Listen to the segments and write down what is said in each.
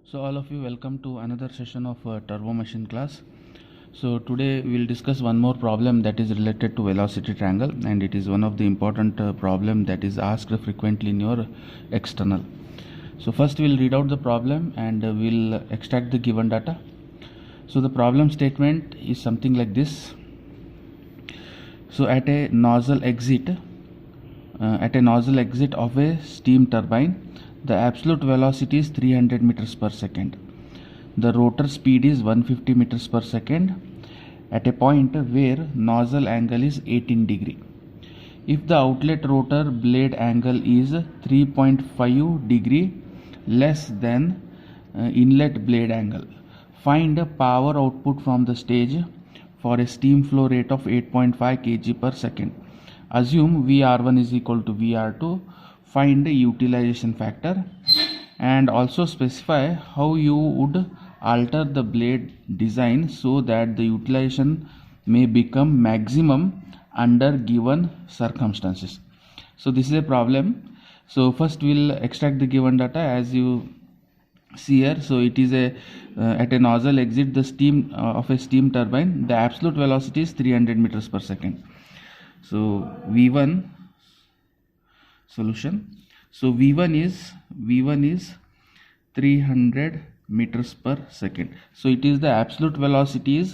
So all of you, welcome to another session of Turbo Machine class. So today we will discuss one more problem that is related to velocity triangle, and it is one of the important problem that is asked frequently in your external. So first we will read out the problem and we will extract the given data. So the problem statement is something like this. So at a nozzle exit of a steam turbine, the absolute velocity is 300 meters per second. The rotor speed is 150 meters per second at a point where nozzle angle is 18 degree. If the outlet rotor blade angle is 3.5 degree less than inlet blade angle, find power output from the stage for a steam flow rate of 8.5 kg per second. Assume VR1 is equal to VR2. Find the utilization factor and also specify how you would alter the blade design so that the utilization may become maximum under given circumstances. So this is a problem. So first we'll extract the given data as you see here. So it is a at a nozzle exit the steam of a steam turbine, the absolute velocity is 300 meters per second. So V1 solution. So V1 is 300 meters per second. So it is the absolute velocity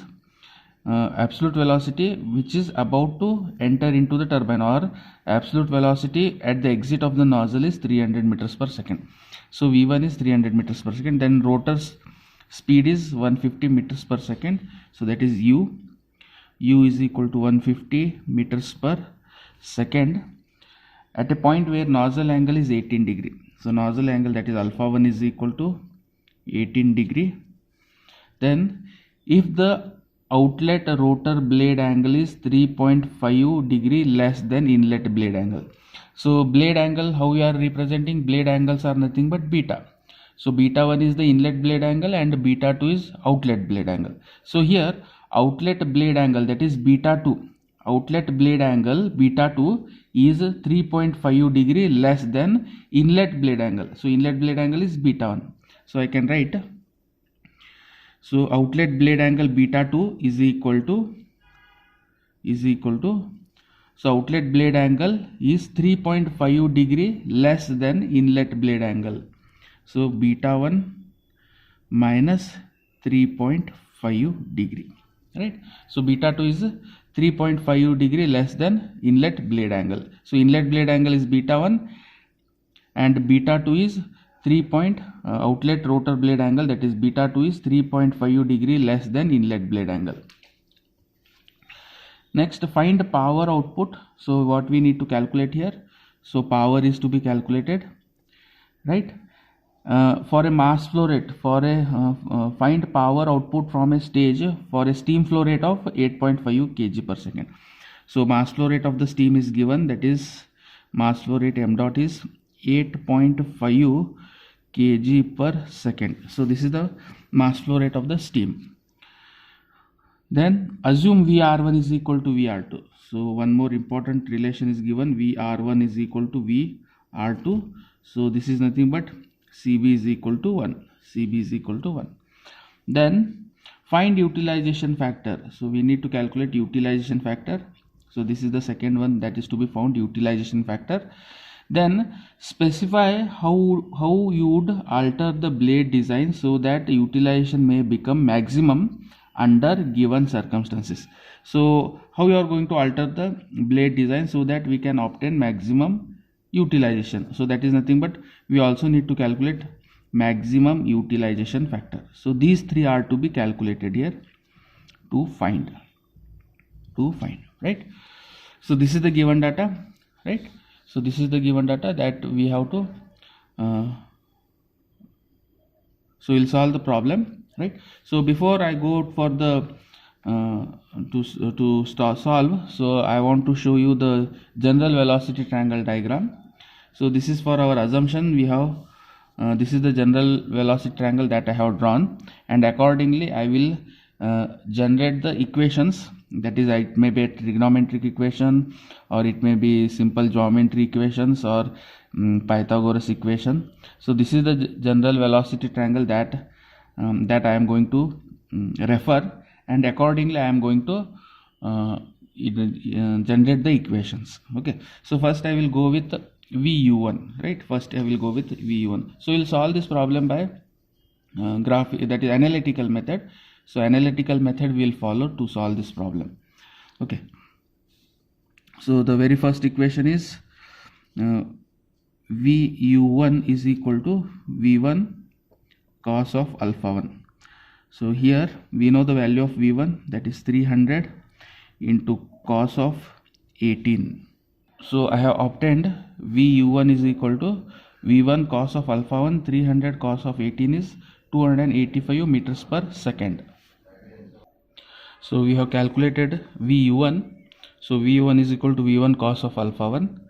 which is about to enter into the turbine, or absolute velocity at the exit of the nozzle is 300 meters per second. So V1 is 300 meters per second. Then rotor's speed is 150 meters per second. So that is U is equal to 150 meters per second at a point where nozzle angle is 18 degree. So nozzle angle, that is alpha 1, is equal to 18 degree. Then if the outlet rotor blade angle is 3.5 degree less than inlet blade angle. So blade angle, how we are representing? Blade angles are nothing but beta. So beta 1 is the inlet blade angle and beta 2 is outlet blade angle. So here outlet blade angle, that is beta 2, outlet blade angle beta 2 is 3.5 degree less than inlet blade angle. So inlet blade angle is beta 1. So I can write, so outlet blade angle beta 2 is equal to so outlet blade angle is 3.5 degree less than inlet blade angle. So beta 1 minus 3.5 degree, right? So beta 2 is 3.5 degree less than inlet blade angle. So inlet blade angle is beta 1 and beta 2 is outlet rotor blade angle, that is beta 2 is 3.5 degree less than inlet blade angle. Next, find power output. So what we need to calculate here? So power is to be calculated, right? For a mass flow rate, find power output from a stage for a steam flow rate of 8.5 kg per second. So mass flow rate of the steam is given, that is mass flow rate m dot is 8.5 kg per second. So this is the mass flow rate of the steam. Then assume VR1 is equal to VR2. So one more important relation is given, VR1 is equal to VR2. So this is nothing but CB is equal to 1. CB is equal to 1. Then find utilization factor. So we need to calculate utilization factor. So this is the second one that is to be found, utilization factor. Then specify how you would alter the blade design so that utilization may become maximum under given circumstances. So how you are going to alter the blade design so that we can obtain maximum utilization? So that is nothing but we also need to calculate maximum utilization factor. So these three are to be calculated here to find, right? So this is the given data, right? So this is the given data that we have to so we'll solve the problem, right? So before I go for the to solve, so I want to show you the general velocity triangle diagram. So this is for our assumption. We have this is the general velocity triangle that I have drawn, and accordingly I will generate the equations that is, it may be a trigonometric equation, or it may be simple geometry equations, or Pythagoras equation. So this is the general velocity triangle that I am going to refer, and accordingly I am going to generate the equations. Okay, so first I will go with VU1, right? First I will go with VU1. So we'll solve this problem by graph, that is analytical method. So analytical method we will follow to solve this problem. Okay, so the very first equation is VU1 is equal to V1 cos of alpha 1. So here we know the value of V1, that is 300 into cos of 18. So I have obtained VU1 is equal to V1 cos of alpha 1, 300 cos of 18 is 285 meters per second. So we have calculated VU1. So VU1 is equal to V1 cos of alpha 1,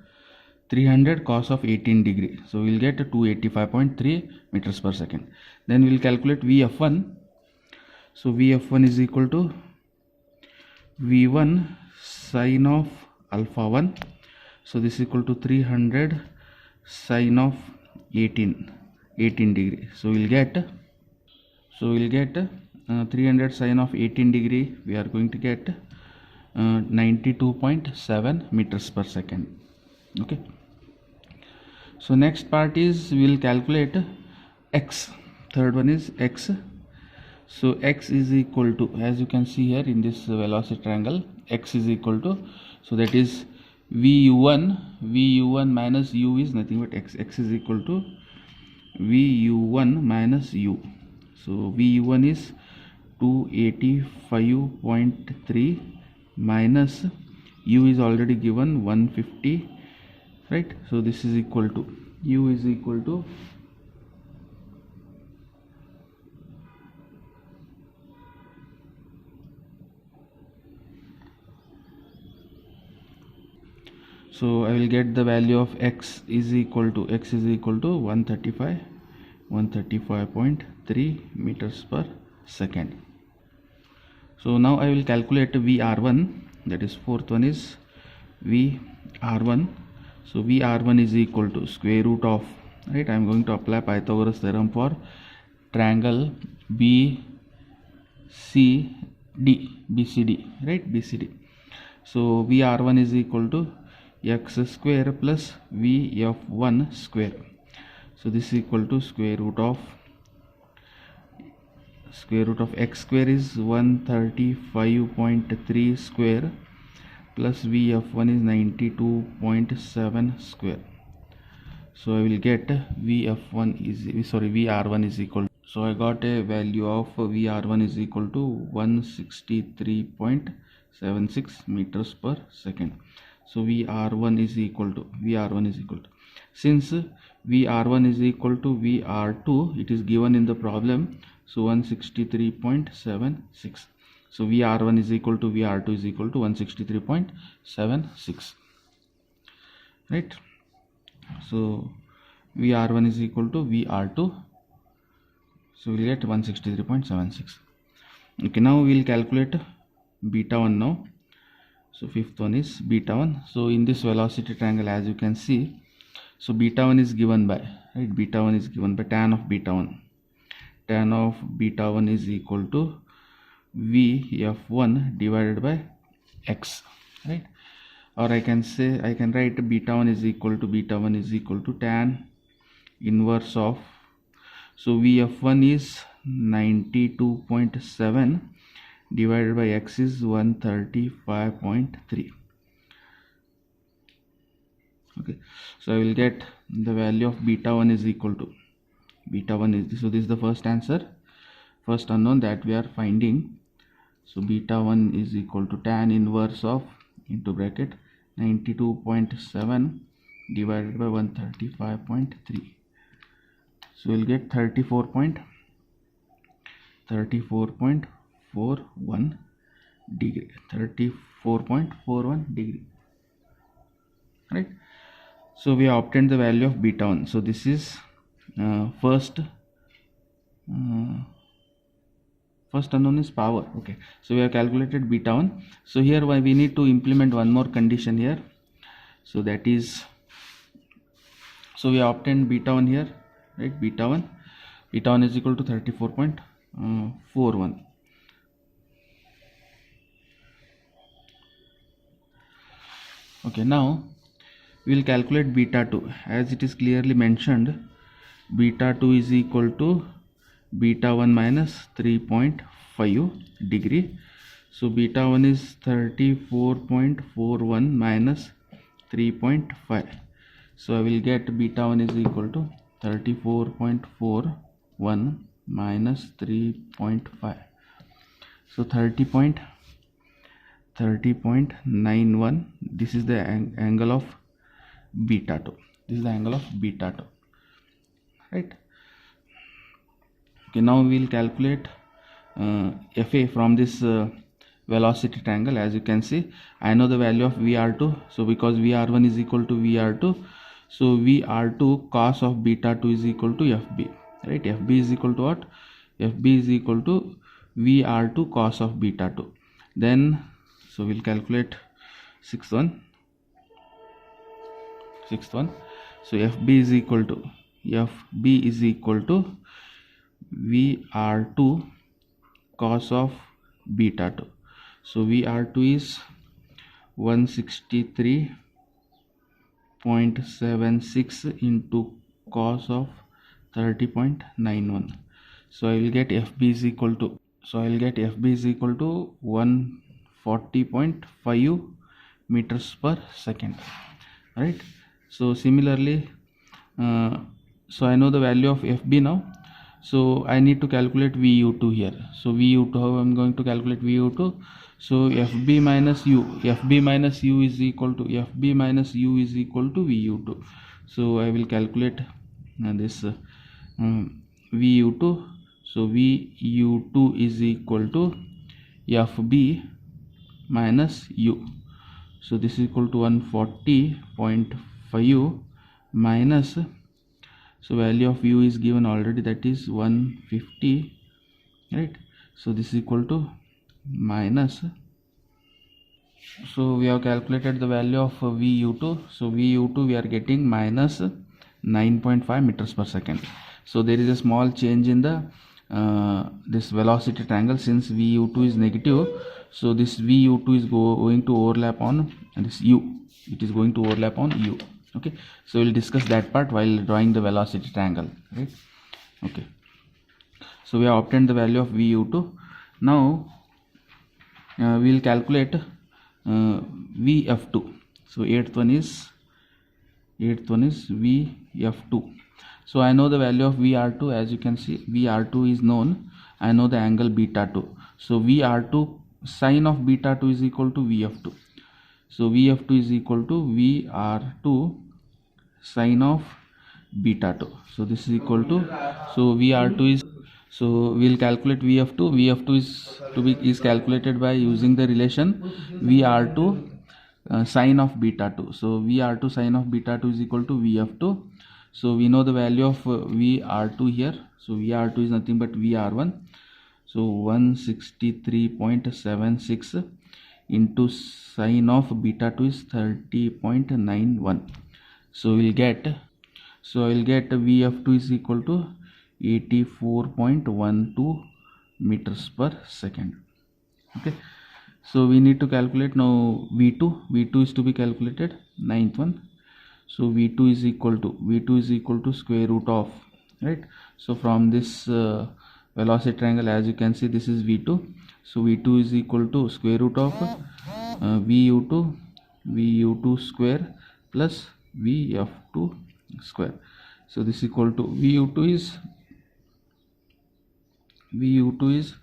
300 cos of 18 degree. So we will get 285.3 meters per second. Then we will calculate VF1. So VF1 is equal to V1 sine of alpha 1. So this is equal to 300 sine of 18 degree. So we'll get 300 sine of 18 degree. We are going to get 92.7 meters per second. Okay. So next part is we will calculate x. Third one is x. So x is equal to, as you can see here in this velocity triangle, x is equal to, so that is VU1 minus u is nothing but x. X is equal to VU1 minus u. So VU1 is 285.3 minus u is already given 150, right? So this is equal to, u is equal to so I will get the value of x is equal to 135.3 meters per second. So now I will calculate VR1, that is fourth one is VR1. So VR1 is equal to square root of, right? I am going to apply Pythagoras theorem for triangle BCD, right? BCD. So VR1 is equal to x square plus VF1 square. So this is equal to square root of x square is 135.3 square plus VF1 is 92.7 square. So I will get VR1 is equal to, so I got a value of VR1 is equal to 163.76 meters per second. So VR1 is equal to, since VR1 is equal to VR2, it is given in the problem, so 163.76. so VR1 is equal to VR2 is equal to 163.76, right? So VR1 is equal to VR2, so we'll get 163.76. okay, now we'll calculate beta 1 now. So fifth one is beta 1. So in this velocity triangle, as you can see, so beta 1 is given by, right? Beta 1 is given by tan of beta 1. Tan of beta 1 is equal to VF1 divided by x, right? Or I can write beta 1 is equal to tan inverse of, so VF1 is 92.7 divided by x is 135.3. okay, so I will get the value of beta 1 is equal to, so this is the first answer, first unknown that we are finding. So beta 1 is equal to tan inverse of into bracket 92.7 divided by 135.3. so we'll get 34.41 degree, right? So we have obtained the value of beta 1. So this is first first unknown is power. Okay, so we have calculated beta 1. So here why we need to implement one more condition here. So that is, so we have obtained beta 1 here, right? Beta 1 is equal to 34.41. Okay, now we will calculate beta 2. As it is clearly mentioned, beta 2 is equal to beta 1 minus 3.5 degree. So beta 1 is 34.41 minus 3.5. So I will get beta 1 is equal to 34.41 minus 3.5. So 30.91. This is the angle of beta 2. This is the angle of beta 2, right? Okay, now we will calculate FA from this velocity triangle. As you can see, I know the value of VR2. So because VR1 is equal to VR2, so VR2 cos of beta 2 is equal to FB, right? FB is equal to what? FB is equal to VR2 cos of beta 2. Then so we'll calculate sixth one. So FB is equal to VR2 cos of beta 2. So VR2 is 163.76 into cos of 30.91. So I will get FB is equal to 140.5 meters per second, right? So similarly, so I know the value of FB now. So I need to calculate VU2 here. So VU2, how I'm going to calculate VU2? So FB minus U is equal to VU2. So I will calculate this VU2. So VU2 is equal to FB minus U. So this is equal to 140.5 minus, so value of U is given already, that is 150, right? So this is equal to minus, so we have calculated the value of VU2. So VU2 we are getting minus 9.5 meters per second. So there is a small change in the this velocity triangle. Since VU2 is negative, so this VU2 is going to overlap on this U. It is going to overlap on U. Okay, so we'll discuss that part while drawing the velocity triangle, right? Okay, so we have obtained the value of VU2. Now we will calculate VF2. So eighth one is VF2. So I know the value of VR2. As you can see, VR2 is known. I know the angle beta 2. So VR2 sine of beta 2 is equal to VF2. So VF2 is equal to VR2 sine of beta 2. So this is equal to, so VR2 is, so we'll calculate VF2. VF2 is calculated by using the relation VR2 sine of beta 2. So VR2 sine of beta 2 is equal to VF2. So we know the value of VR2 here. So VR2 is nothing but VR1. So 163.76 into sine of beta 2 is 30.91. So we'll get, VF2 is equal to 84.12 meters per second. Okay, so we need to calculate now V2 is to be calculated, ninth one. So V2 is equal to square root of, right? So from this velocity triangle, as you can see, this is V2. So V2 is equal to square root of VU2 square plus VF2 square. So this is equal to VU2 is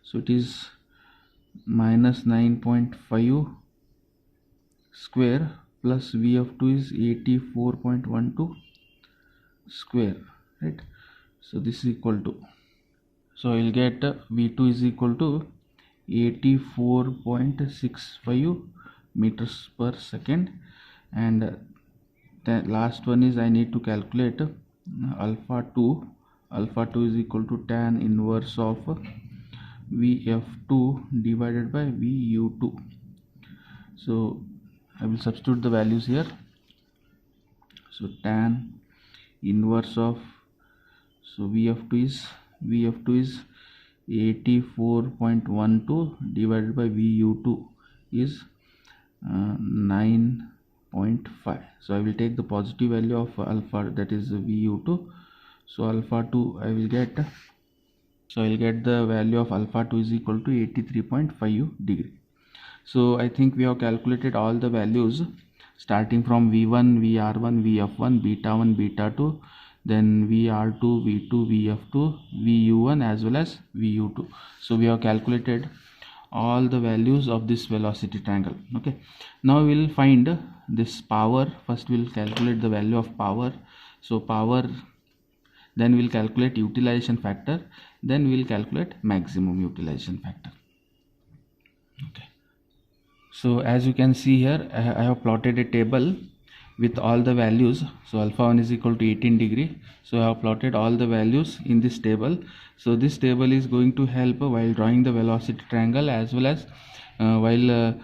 so it is minus 9.5 square plus VF2 is 84.12 square, right? So this is equal to, so I will get V2 is equal to 84.65 meters per second, and the last one is I need to calculate alpha 2 alpha 2 is equal to tan inverse of Vf2 divided by Vu2. So I will substitute the values here. So tan inverse of, so Vf2 is 84.12 divided by Vu2 is 9.5. So I will take the positive value of alpha, that is Vu2. So alpha 2 I will get, so I will get the value of alpha 2 is equal to 83.5 degree. So I think we have calculated all the values starting from V1, Vr1, Vf1, beta 1, beta 2, then Vr2, V2, Vf2, Vu1 as well as Vu2. So we have calculated all the values of this velocity triangle. Okay, now we will find this power. First we will calculate the value of power. So power, then we will calculate utilization factor, then we will calculate maximum utilization factor. Okay, so as you can see here, I have plotted a table with all the values. So alpha 1 is equal to 18 degree. So I have plotted all the values in this table. So this table is going to help while drawing the velocity triangle as well as while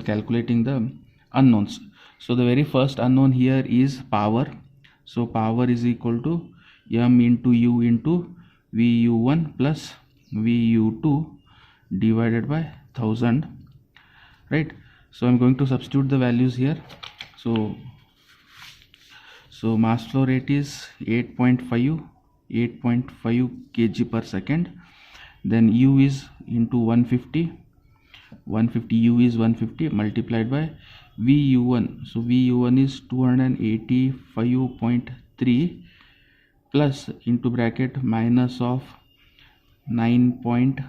calculating the unknowns. So the very first unknown here is power. So power is equal to m into u into Vu1 plus Vu2 divided by 1000, right? So I'm going to substitute the values here. So mass flow rate is 8.5 kg per second. Then u is into 150 u is 150 multiplied by Vu1. So Vu1 is 285.3 plus into bracket minus of 9.5.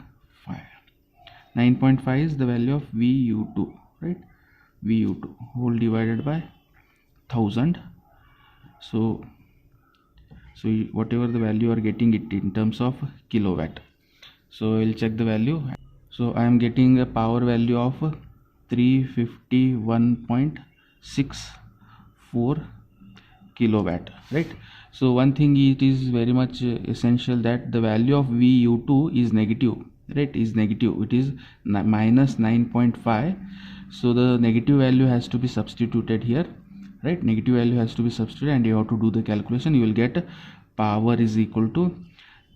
9.5 is the value of Vu2, right? Vu2 whole divided by 1000. So whatever the value you are getting it in terms of kilowatt. So I will check the value. So I am getting a power value of 351.64 kilowatt, right? So one thing, it is very much essential that the value of Vu2 is negative, right? Is negative, it is minus 9.5. so the negative value has to be substituted here, right? Negative value has to be substituted and you have to do the calculation. You will get power is equal to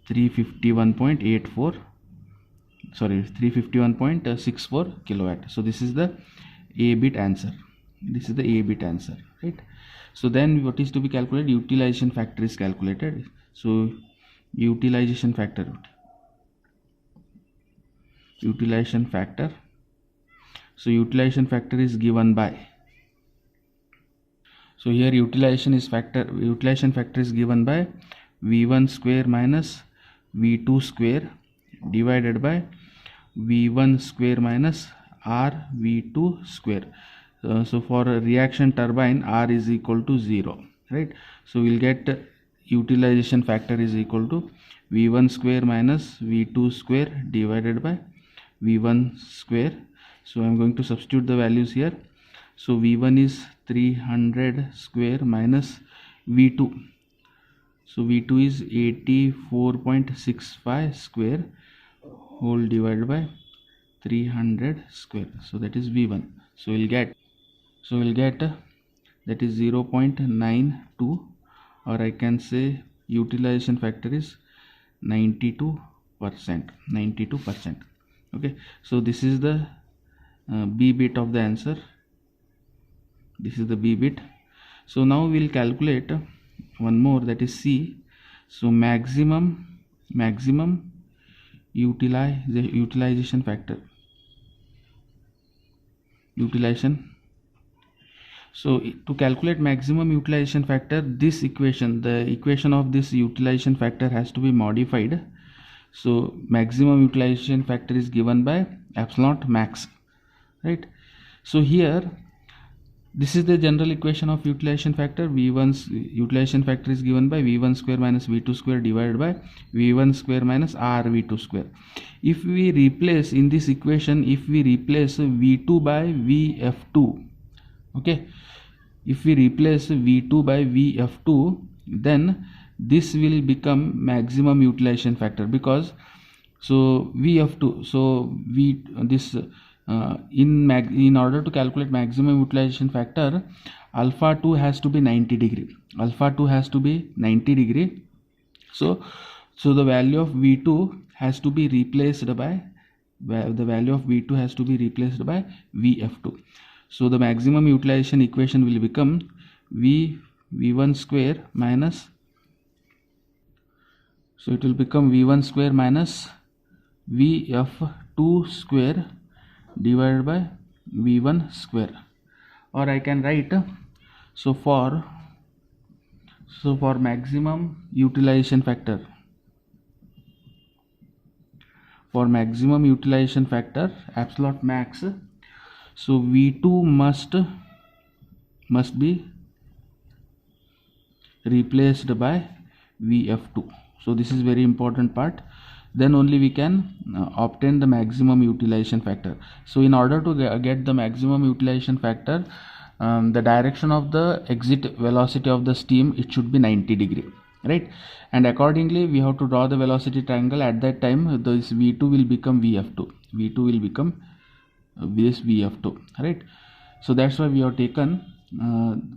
351.64 kilowatt. So this is the A bit answer. This is the A bit answer, right? So then what is to be calculated? Utilization factor is calculated. So utilization factor so utilization factor is given by, so here utilization factor is given by V1 square minus V2 square divided by V1 square minus RV2 square. So for a reaction turbine, R is equal to 0, right? So we'll get utilization factor is equal to V1 square minus V2 square divided by V1 square. So I'm going to substitute the values here. So V1 is 300 square minus V2. So V2 is 84.65 square whole divided by 300 square. So that is V1. So we'll get that is 0.92, or I can say utilization factor is 92%. Okay, so this is the B bit of the answer. This is the B bit. So now we'll calculate one more, that is C. So maximum utilization factor. So to calculate maximum utilization factor, this equation, the equation of this utilization factor has to be modified. So maximum utilization factor is given by epsilon max, right? So here this is the general equation of utilization factor. V1's utilization factor is given by V1 square minus V2 square divided by V1 square minus RV2 square. If we replace in this equation, if we replace V2 by Vf2, okay, if we replace V2 by Vf2, then this will become maximum utilization factor, because so VF2, so we this in order to calculate maximum utilization factor, alpha 2 has to be 90 degree, alpha 2 has to be 90 degree. So the value of V2 has to be replaced by VF2. So the maximum utilization equation will become V1 square minus, so it will become V1 square minus VF2 square divided by V1 square. Or I can write, so for maximum utilization factor, absolute max, so V2 must be replaced by VF2. So this is very important part. Then only we can obtain the maximum utilization factor. So in order to get the maximum utilization factor, the direction of the exit velocity of the steam, it should be 90 degree, right? And accordingly we have to draw the velocity triangle. At that time this V2 will become VF2, this VF2, right? So that's why we have taken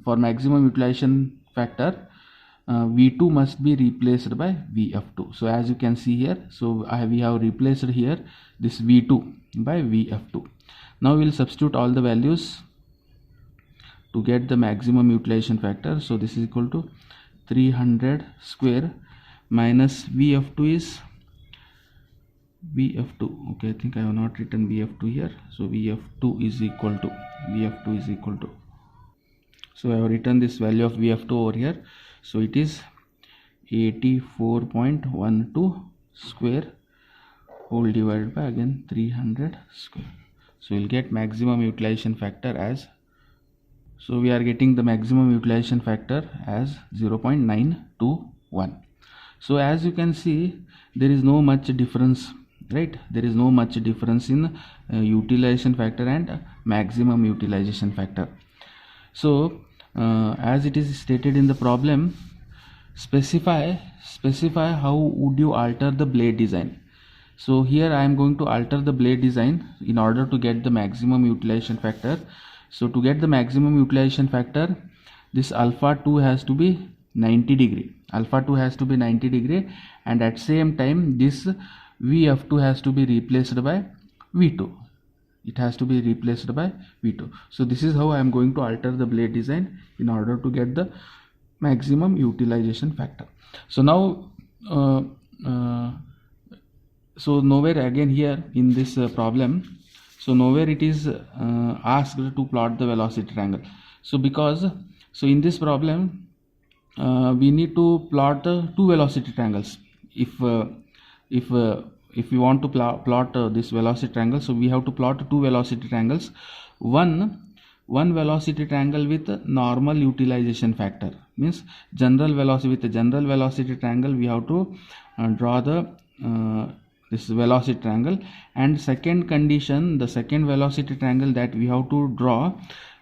for maximum utilization factor, V2 must be replaced by VF2. So as you can see here, so we have replaced here this V2 by VF2. Now we will substitute all the values to get the maximum utilization factor. So this is equal to 300 square minus VF2 is VF2. Okay, I think I have not written VF2 here. So VF2 is equal to so I have written this value of VF2 over here. So it is 84.12 square whole divided by again 300 square. So we'll get maximum utilization factor as, so we are getting the maximum utilization factor as 0.921. So as you can see, there is no much difference, right? There is no much difference in utilization factor and maximum utilization factor. So as it is stated in the problem, specify how would you alter the blade design. So here I am going to alter the blade design in order to get the maximum utilization factor. So to get the maximum utilization factor, this alpha 2 has to be 90 degree, and at same time this VF2 has to be replaced by V2. So this is how I am going to alter the blade design in order to get the maximum utilization factor. So now so nowhere again here in this problem, so nowhere it is asked to plot the velocity triangle. So because, so in this problem we need to plot the two velocity triangles. If we want to plot this velocity triangle, so we have to plot two velocity triangles. One velocity triangle with normal utilization factor, means general velocity, with the general velocity triangle we have to draw the this velocity triangle. And second condition, the second velocity triangle that we have to draw,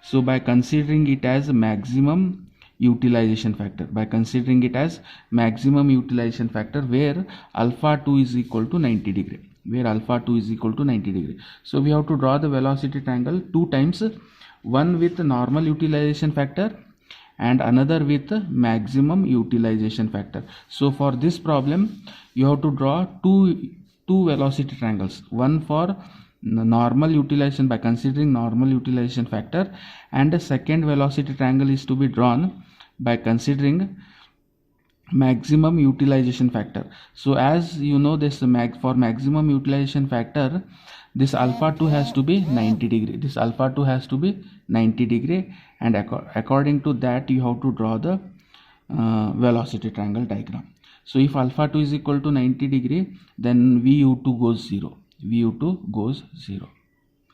so by considering it as maximum utilization factor, where alpha 2 is equal to 90 degree, so we have to draw the velocity triangle two times, one with normal utilization factor and another with maximum utilization factor. So for this problem you have to draw two velocity triangles, one for normal utilization by considering normal utilization factor, and the second velocity triangle is to be drawn by considering maximum utilization factor. So as you know, this for maximum utilization factor, this alpha 2 has to be 90 degree, and according to that you have to draw the velocity triangle diagram. So if alpha 2 is equal to 90 degree, then VU2 goes 0,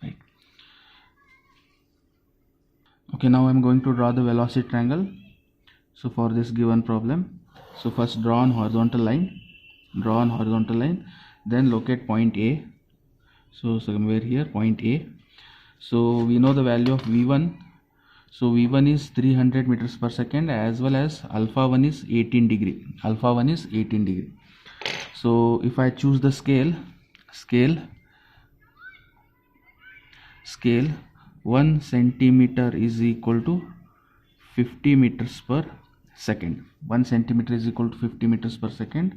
right? Okay, now I am going to draw the velocity triangle. So for this given problem, so first draw on horizontal line, then locate point A. So somewhere here point A. So we know the value of V1, So V1 is 300 meters per second, as well as alpha 1 is 18 degree. Alpha 1 is 18 degree. So if I choose the scale 1 centimeter is equal to 50 meters per second. 1 centimeter is equal to 50 meters per second.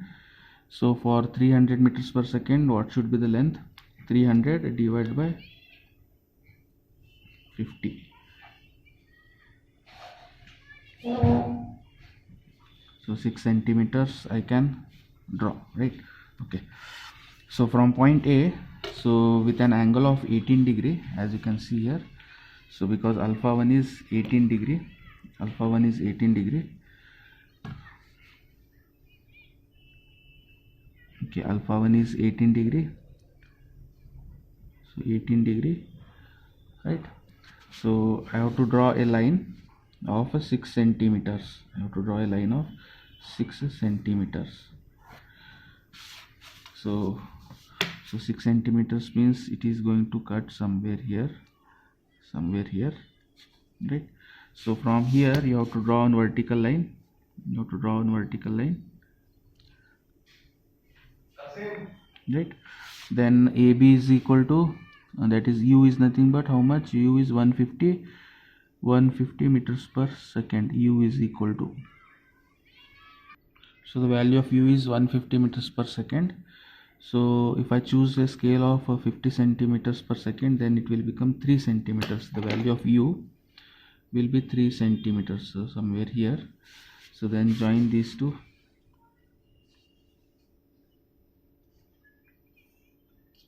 So for 300 meters per second, what should be the length? 300 divided by 50. So 6 centimeters I can draw, right? Okay. So from point A, so with an angle of 18 degree, as you can see here. So because alpha 1 is 18 degree, alpha 1 is 18 degree. Okay, alpha 1 is 18 degree. So 18 degree, right? So I have to draw a line of 6 centimeters. I have to draw a line of 6 centimeters. So 6 centimeters means it is going to cut somewhere here, right? So from here you have to draw on vertical line. Right? Then AB is equal to, that is U is nothing but how much? U is 150 meters per second. U is equal to, so the value of U is 150 meters per second. So if I choose a scale of 50 centimeters per second, then it will become 3 centimeters. The value of U will be 3 centimeters, so somewhere here. So then join these two.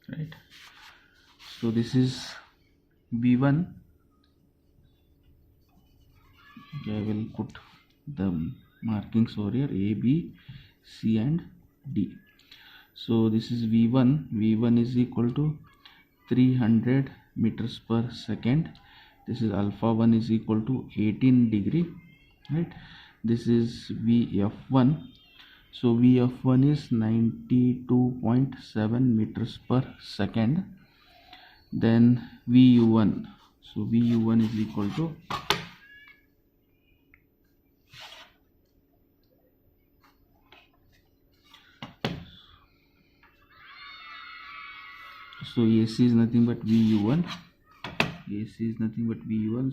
Right, so this is V1. Okay, I will put the markings over here: A, B, C and D. So this is V1. V1 is equal to 300 meters per second. This is alpha 1 is equal to 18 degree, right? This is VF1. So VF1 is 92.7 meters per second. Then VU1. So VU1 is equal to, so AC is nothing but VU1.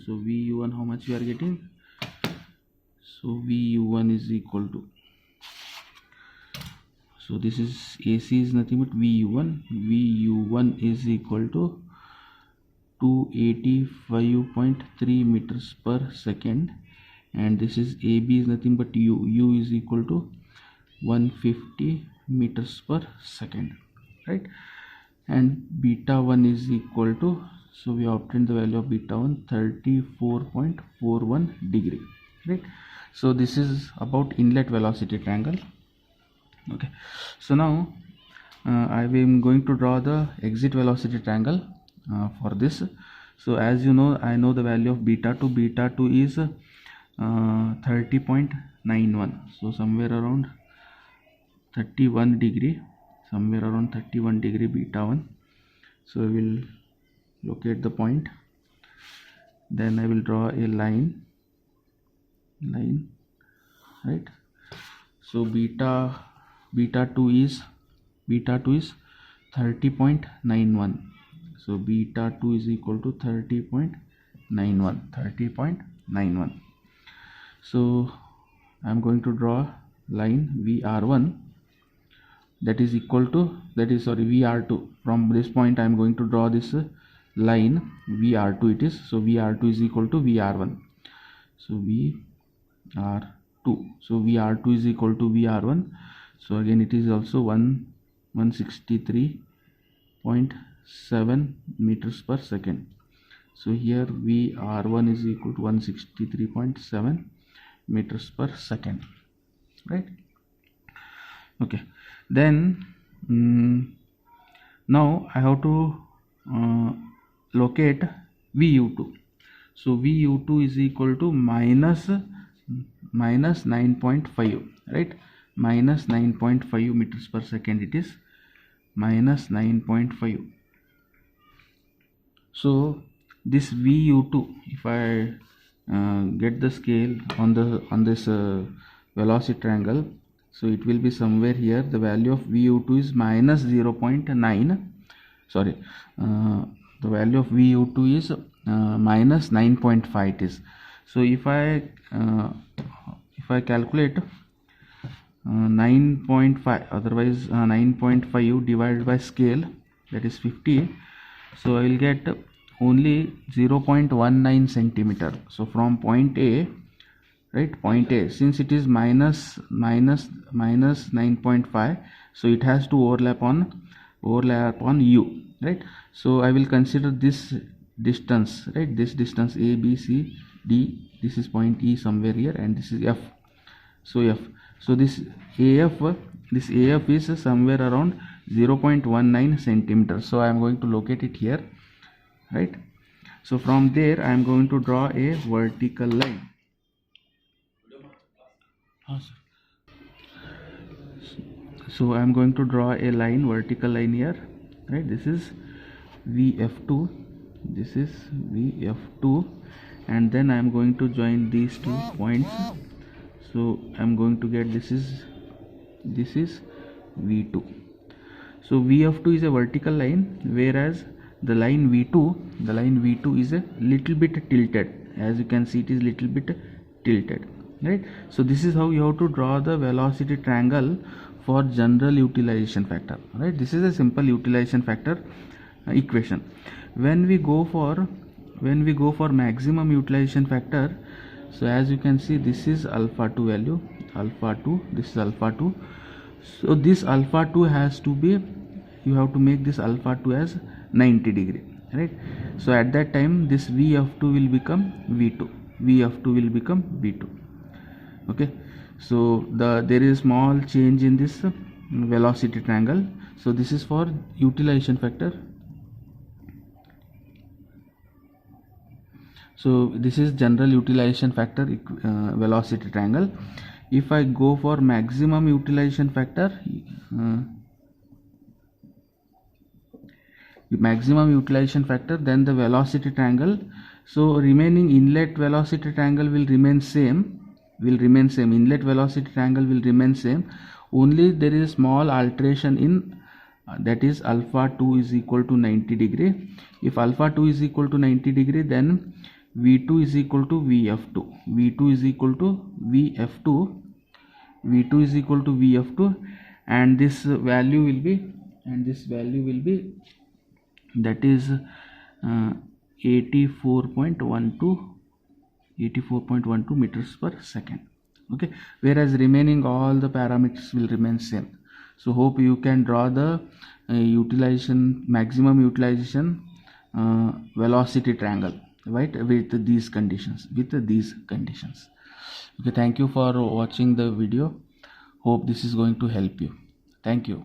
So VU1, how much we are getting? So VU1 is equal to, so this is AC is nothing but VU1 is equal to 285.3 meters per second, and this is AB is nothing but U is equal to 150 meters per second, right? And beta 1 is equal to, so we obtained the value of beta 1, 34.41 degree, right? So this is about inlet velocity triangle. Okay, so now I am going to draw the exit velocity triangle for this. So as you know, I know the value of beta 2. Beta 2 is 30.91. So somewhere around 31 degree, beta 1. So I will locate the point, then I will draw a line, right? So beta 2 is 30.91. so beta 2 is equal to 30.91. So I'm going to draw line VR1, that is equal to, VR2. From this point I am going to draw this line VR2 it is. So VR2 is equal to VR1. So VR2. So VR2 is equal to VR1. So again it is also 163.7 meters per second. So here VR1 is equal to 163.7 meters per second, right? Okay, then now I have to locate VU2. So VU2 is equal to minus 9.5, right? Minus 9.5 meters per second, it is minus 9.5. So this VU2, if I get the scale on this velocity triangle. So it will be somewhere here. The value of VU2 is minus 0.9. Sorry, the value of VU2 is minus 9.5 it is. So if I calculate 9.5, otherwise 9.5 divided by scale, that is 50, so I will get only 0.19 centimeter. So from point A, right, point A, since it is minus 9.5, so it has to overlap on U, right? So I will consider this distance, right, this distance A, B, C, D, this is point E somewhere here, and this is F. So F, so this AF is somewhere around 0.19 centimeters. So I am going to locate it here, right? So from there I am going to draw a vertical line. So I am going to draw a line, vertical line here, right? This is VF2, this is VF2, and then I am going to join these 2 points. So I am going to get this is V2. So VF2 is a vertical line, whereas the line V2 is a little bit tilted. As you can see, it is little bit tilted, right? So this is how you have to draw the velocity triangle for general utilization factor, right? This is a simple utilization factor equation. When we go for maximum utilization factor, so as you can see, this is alpha 2 value, alpha 2, this is alpha 2. So this alpha 2 has to be, you have to make this alpha 2 as 90 degree, right? So at that time this VF2 will become V2, VF2 will become V2. Okay, so there is small change in this velocity triangle. So this is for utilization factor. So this is general utilization factor velocity triangle. If I go for maximum utilization factor, then the velocity triangle, so remaining inlet velocity triangle will remain same, inlet velocity triangle will remain same, only there is small alteration in that is alpha 2 is equal to 90 degree. If alpha 2 is equal to 90 degree, then V2 is equal to VF2, V2 is equal to VF2, V2 is equal to VF2, and this value will be, that is 84.12 meters per second. Okay, whereas remaining all the parameters will remain same. So hope you can draw the maximum utilization velocity triangle, right, with these conditions, Okay, thank you for watching the video. Hope this is going to help you. Thank you.